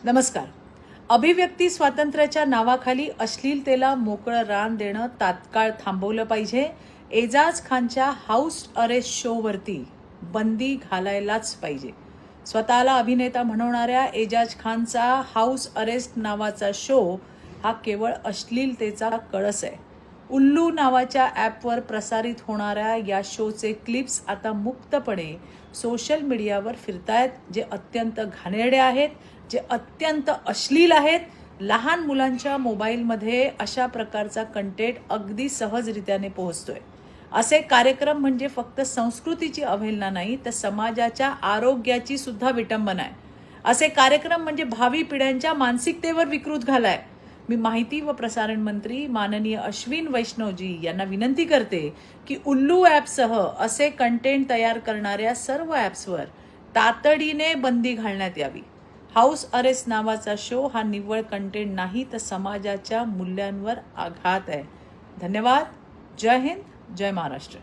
नमस्कार. अभिव्यक्ती स्वातंत्र्याच्या नावाखाली अश्लीलतेला मोकळं रान देणं तात्काळ थांबवलं पाहिजे. एजाज खानच्या हाऊस अरेस्ट शोवरती बंदी घालायलाच पाहिजे. स्वतःला अभिनेता म्हणवणाऱ्या एजाज खानचा हाऊस अरेस्ट नावाचा शो हा केवळ अश्लीलतेचा कळस आहे. उल्लू नावाच्या ॲपवर प्रसारित होणाऱ्या या शोचे क्लिप्स आता मुक्तपणे सोशल मीडियावर फिरतायत, जे अत्यंत घाणेरडे आहेत, जे अत्यंत अश्लील आहेत. लहान मुलांच्या मोबाईलमध्ये अशा प्रकारचा कंटेंट अगदी सहजरित्याने पोहोचतोय. असे कार्यक्रम म्हणजे फक्त संस्कृतीची अवहेलना नाही, तर समाजाच्या आरोग्याची सुद्धा विटंबना आहे. असे कार्यक्रम म्हणजे भावी पिढ्यांच्या मानसिकतेवर विकृत घालाय. मी माहिती व प्रसारण मंत्री माननीय अश्विन वैष्णवजी यांना विनंती करते की उल्लू ॲपसह असे कंटेंट तयार करणाऱ्या सर्व ॲप्सवर तातडीने बंदी घालण्यात यावी. हाऊस अरेस्ट नावाचा शो हा निव्वळ कंटेंट नाही, तर समाजाच्या मूल्यांवर आघात आहे. धन्यवाद. जय हिंद, जय महाराष्ट्र.